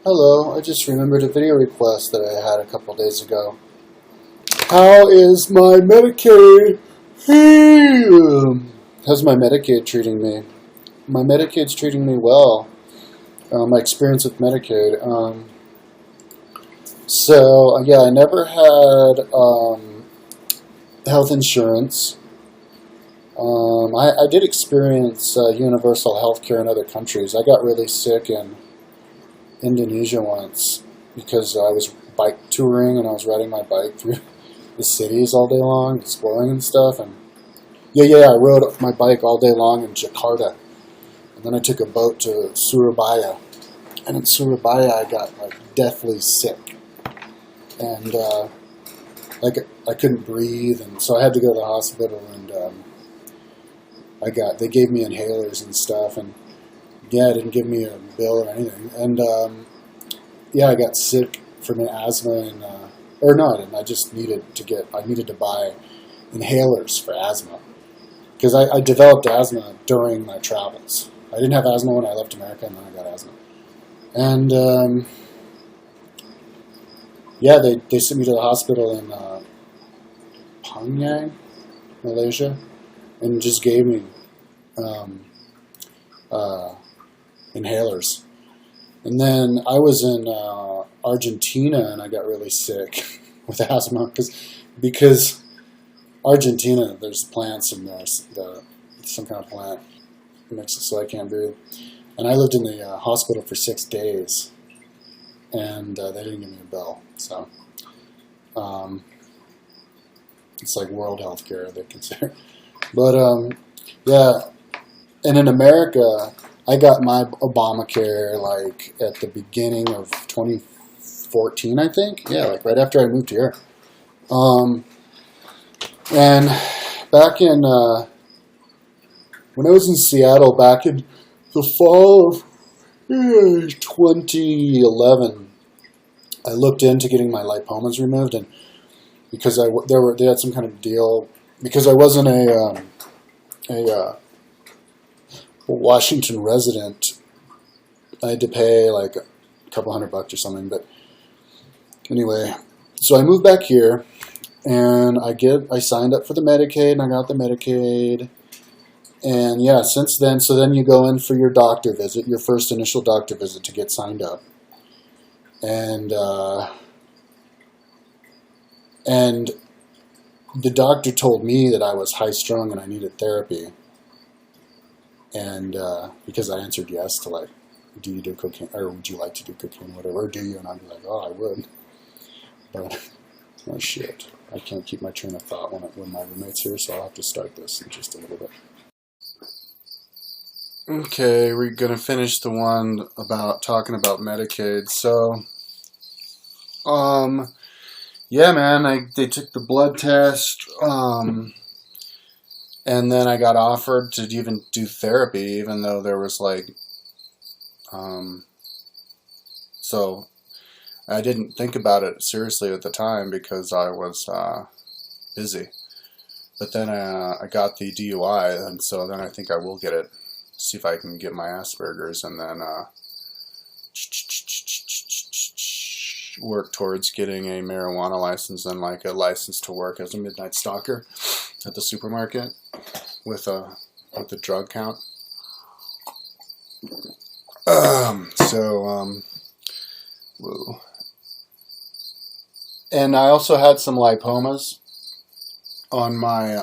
Hello, I just remembered a video request that I had a couple days ago. How is my Medicaid? How's my Medicaid treating me? My Medicaid's treating me well. My experience with Medicaid. Yeah, I never had health insurance. I did experience universal health care in other countries. I got really sick in Indonesia once because I was bike touring and I was riding my bike through the cities all day long, exploring and stuff. And I rode my bike all day long in Jakarta. And then I took a boat to Surabaya. And in Surabaya, I got like deathly sick. And I couldn't breathe, and so I had to go to the hospital. And they gave me inhalers and stuff, and it didn't give me a bill or anything. And I got sick from an asthma, and I didn't. I just needed to buy inhalers for asthma because I developed asthma during my travels. I didn't have asthma when I left America, and then I got asthma. And they sent me to the hospital in Penang, Malaysia, and just gave me inhalers. And then I was in Argentina, and I got really sick with asthma because Argentina, there's plants in there, some kind of plant that makes it so I can't breathe. And I lived in the hospital for 6 days, and they didn't give me a bill. So it's like world health care, they consider. But and in America, I got my Obamacare like at the beginning of 2014, I think. Yeah, like right after I moved here. And back in when I was in Seattle, back in the fall of 2011, I looked into getting my lipomas removed, and because they had some kind of deal because I wasn't a Washington resident, I had to pay like a couple $100 or something. But anyway, so I moved back here, and I signed up for the Medicaid, and I got the Medicaid. And since then, so then you go in for your doctor visit, your first initial doctor visit to get signed up. And the doctor told me that I was high strung and I needed therapy. And because I answered yes to like, do you do cocaine, or would you like to do cocaine, whatever, or do you? And I'd be like, oh, I would. But, oh shit, I can't keep my train of thought when my roommate's here, so I'll have to start this in just a little bit. Okay, we're going to finish the one about talking about Medicaid. So, man, they took the blood test, and then I got offered to even do therapy, even though there was like, so I didn't think about it seriously at the time because I was busy. But then I got the DUI, and so then I think I will get it. See if I can get my Asperger's, and then work towards getting a marijuana license and like a license to work as a midnight stalker at the supermarket with a drug count. Woo. And I also had some lipomas on my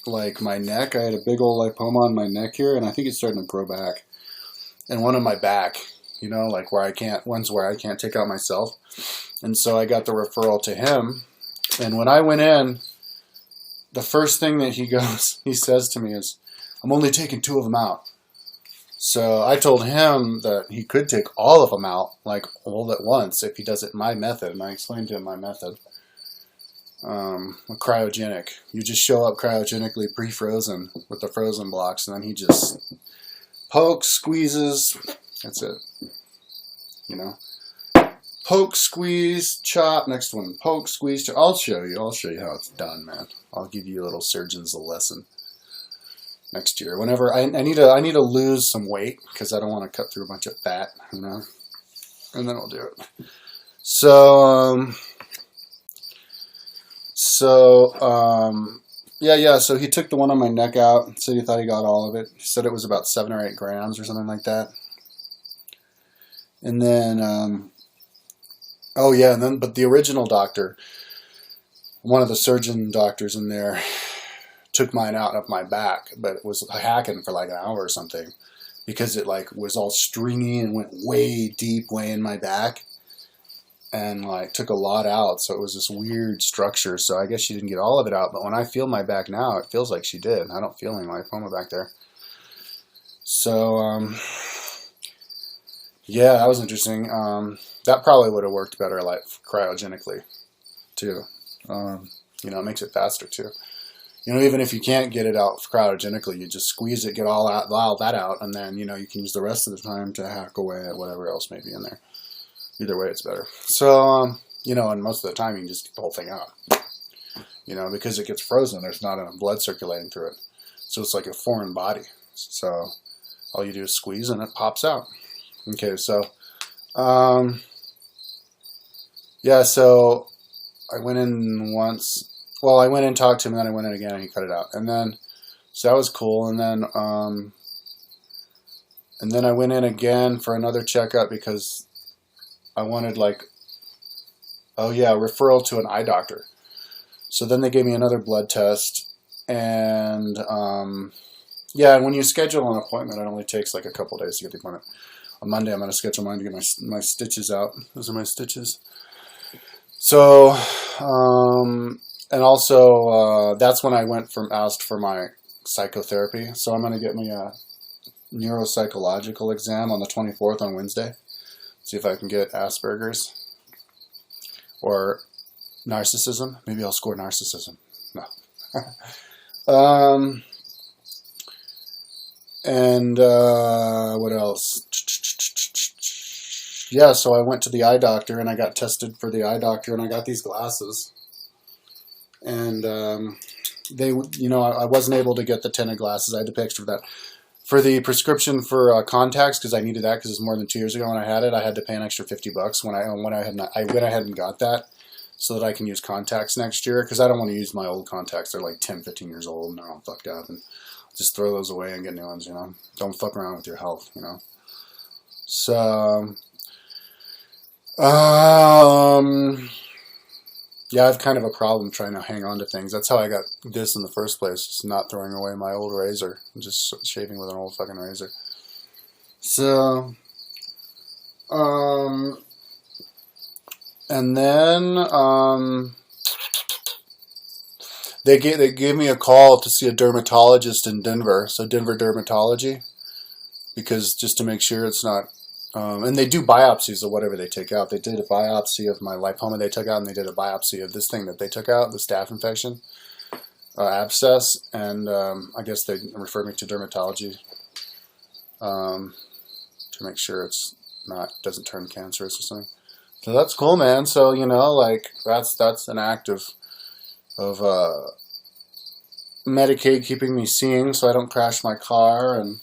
like my neck. I had a big old lipoma on my neck here, and I think it's starting to grow back. And one on my back, like one's where I can't take out myself. And so I got the referral to him. And when I went in, the first thing that he says to me is, I'm only taking 2 of them out. So I told him that he could take all of them out, like all at once, if he does it my method. And I explained to him my method. Cryogenic. You just show up cryogenically pre-frozen with the frozen blocks, and then he just pokes, squeezes. That's it. Poke, squeeze, chop. Next one. Poke, squeeze, chop. I'll show you how it's done, man. I'll give you a little surgeon's lesson. next year. Whenever I need to lose some weight because I don't want to cut through a bunch of fat, and then I'll do it. So yeah. So he took the one on my neck out. Said he thought he got all of it. He said it was about 7 or 8 grams or something like that. And then but the original doctor, one of the surgeon doctors in there, took mine out of my back, but it was hacking for like an hour or something because it like was all stringy and went way deep, way in my back, and like took a lot out. So it was this weird structure. So I guess she didn't get all of it out. But when I feel my back now, it feels like she did. I don't feel any lipoma back there. So yeah, that was interesting. That probably would have worked better like cryogenically too. It makes it faster too. Even if you can't get it out cryogenically, you just squeeze it, get all that out, and then, you can use the rest of the time to hack away at whatever else may be in there. Either way, it's better. So, and most of the time you can just get the whole thing out. Because it gets frozen, there's not enough blood circulating through it. So it's like a foreign body. So all you do is squeeze and it pops out. Okay, so, yeah, so I went in once. Well, I went in, talked to him, and then I went in again, and he cut it out. And then, so that was cool. And then I went in again for another checkup because I wanted referral to an eye doctor. So then they gave me another blood test, and and when you schedule an appointment, it only takes like a couple days to get the appointment. On Monday, I'm going to schedule mine to get my stitches out. Those are my stitches. So, and also, that's when I asked for my psychotherapy. So I'm going to get me a neuropsychological exam on the 24th on Wednesday. See if I can get Asperger's or narcissism. Maybe I'll score narcissism. No. What else? Yeah, so I went to the eye doctor and I got tested for the eye doctor and I got these glasses. And I wasn't able to get the tinted glasses. I had to pay extra for that. For the prescription for contacts, because I needed that because it was more than 2 years ago when I had it, I had to pay an extra $50 when I went ahead and got that so that I can use contacts next year because I don't want to use my old contacts. They're like 10, 15 years old and they're all fucked up, and just throw those away and get new ones. Don't fuck around with your health. So yeah, I have kind of a problem trying to hang on to things. That's how I got this in the first place, just not throwing away my old razor, just shaving with an old fucking razor. So, and then, they gave me a call to see a dermatologist in Denver, so Denver Dermatology, because just to make sure it's not, and they do biopsies of whatever they take out. They did a biopsy of my lipoma they took out, and they did a biopsy of this thing that they took out, the staph infection, abscess, and I guess they referred me to dermatology to make sure it's doesn't turn cancerous or something. So that's cool, man. So that's an act of Medicaid keeping me seeing, so I don't crash my car, and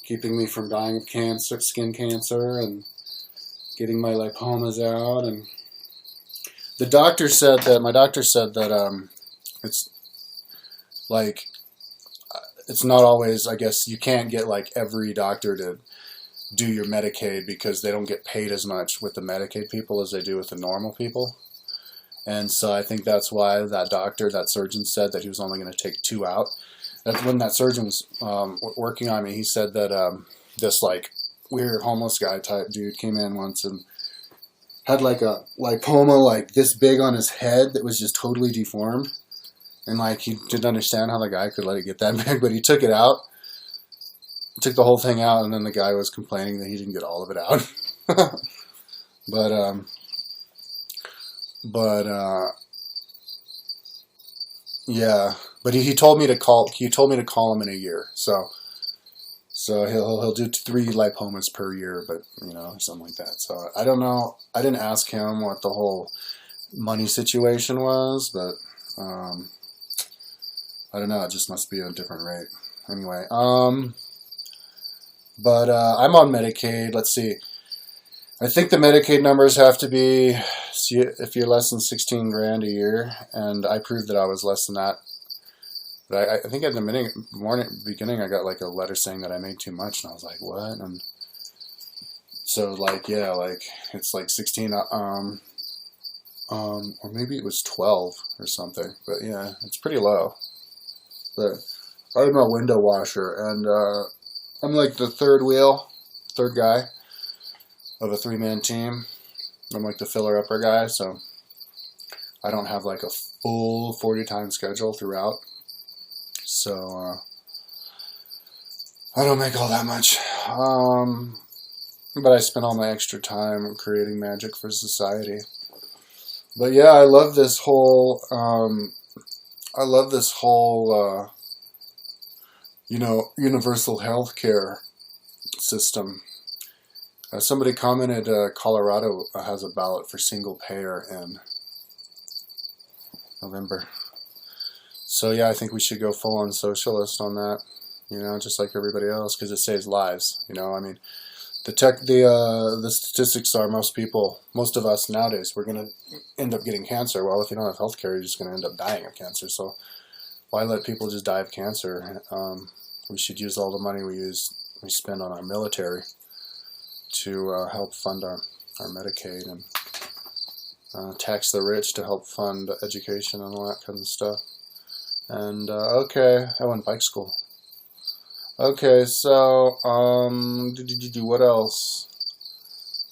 keeping me from dying of cancer, skin cancer, and getting my lipomas out. And my doctor said that it's like, it's not always, I guess you can't get like every doctor to do your Medicaid because they don't get paid as much with the Medicaid people as they do with the normal people. And so I think that's why that surgeon said that he was only going to take 2 out. That's when that surgeon was working on me. He said that this like weird homeless guy type dude came in once and had like a lipoma like this big on his head that was just totally deformed. And like he didn't understand how the guy could let it get that big, but he took it out, took the whole thing out, and then the guy was complaining that he didn't get all of it out. Yeah. But he told me to call. He told me to call him in a year. So he'll do 3 lipomas per year, but something like that. So I don't know. I didn't ask him what the whole money situation was, but I don't know. It just must be a different rate. Anyway, but I'm on Medicaid. Let's see. I think the Medicaid numbers have to be, see, if you're less than 16 grand a year, and I proved that I was less than that. But I think at the beginning, I got like a letter saying that I made too much, and I was like, what? And so like, yeah, like it's like 16, or maybe it was 12 or something. But yeah, it's pretty low. But I'm a window washer, and I'm like the third guy of a three-man team. I'm like the filler-upper guy, so I don't have like a full 40-time schedule throughout. So I don't make all that much. But I spend all my extra time creating magic for society. But yeah, I love this whole, universal healthcare system. Somebody commented Colorado has a ballot for single payer in November. So yeah, I think we should go full on socialist on that, just like everybody else, because it saves lives. I mean, the statistics are most of us nowadays, we're going to end up getting cancer. Well, if you don't have health care, you're just going to end up dying of cancer. So why let people just die of cancer? We should use all the money we spend on our military to help fund our Medicaid, and tax the rich to help fund education and all that kind of stuff. And okay, I went bike school. Okay, so what else?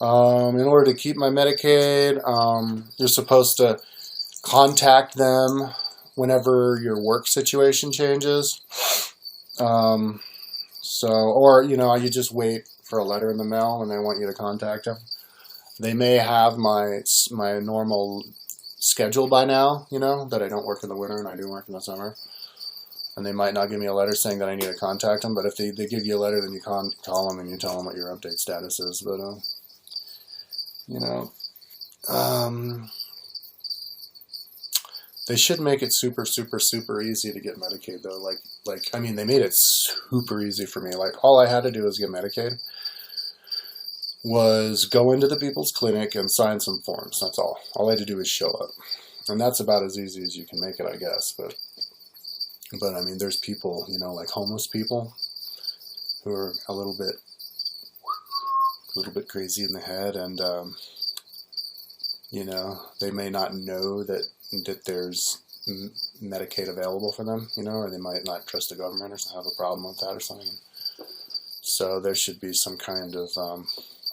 In order to keep my Medicaid, you're supposed to contact them whenever your work situation changes. Or you just wait for a letter in the mail and they want you to contact them. They may have my normal schedule by now, that I don't work in the winter and I do work in the summer. And they might not give me a letter saying that I need to contact them, but if they give you a letter, then you call them and you tell them what your update status is. But, they should make it super, super, super easy to get Medicaid, though. I mean, they made it super easy for me. Like, all I had to do was get Medicaid, was go into the people's clinic and sign some forms. That's all. All I had to do was show up. And that's about as easy as you can make it, I guess. But I mean, there's people, like homeless people who are a little bit crazy in the head, and they may not know that there's Medicaid available for them, or they might not trust the government or have a problem with that or something. So there should be some kind of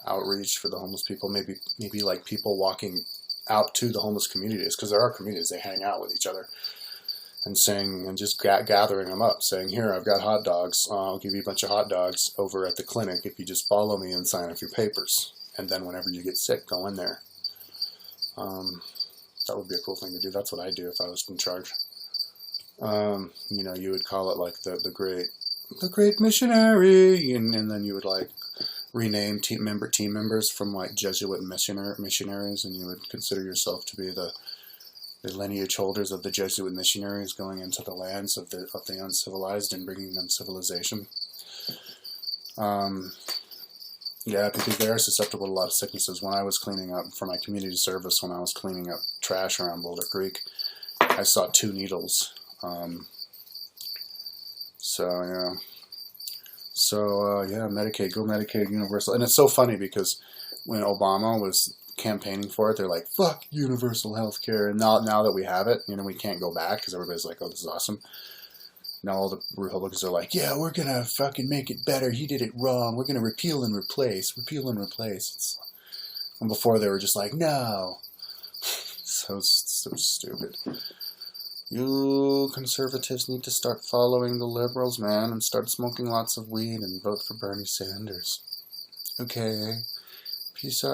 outreach for the homeless people, maybe like people walking out to the homeless communities, because there are communities, they hang out with each other, and just gathering them up, saying, here, I've got hot dogs, I'll give you a bunch of hot dogs over at the clinic if you just follow me and sign off your papers, and then whenever you get sick, go in there. That would be a cool thing to do. That's what I'd do if I was in charge. You would call it like the great missionary, and then you would like rename team members from like Jesuit missionaries, and you would consider yourself to be the lineage holders of the Jesuit missionaries going into the lands of the uncivilized and bringing them civilization. Yeah, because they are susceptible to a lot of sicknesses. When I was cleaning up for my community service, when I was cleaning up trash around Boulder Creek, I saw 2 needles. Medicaid, go Medicaid, universal. And it's so funny because when Obama was campaigning for it, they're like, fuck universal health care. And now that we have it, we can't go back because everybody's like, oh, this is awesome. Now all the Republicans are like, yeah, we're going to fucking make it better. He did it wrong. We're going to repeal and replace. And before they were just like, no. So stupid. You conservatives need to start following the liberals, man, and start smoking lots of weed and vote for Bernie Sanders. Okay. Peace out.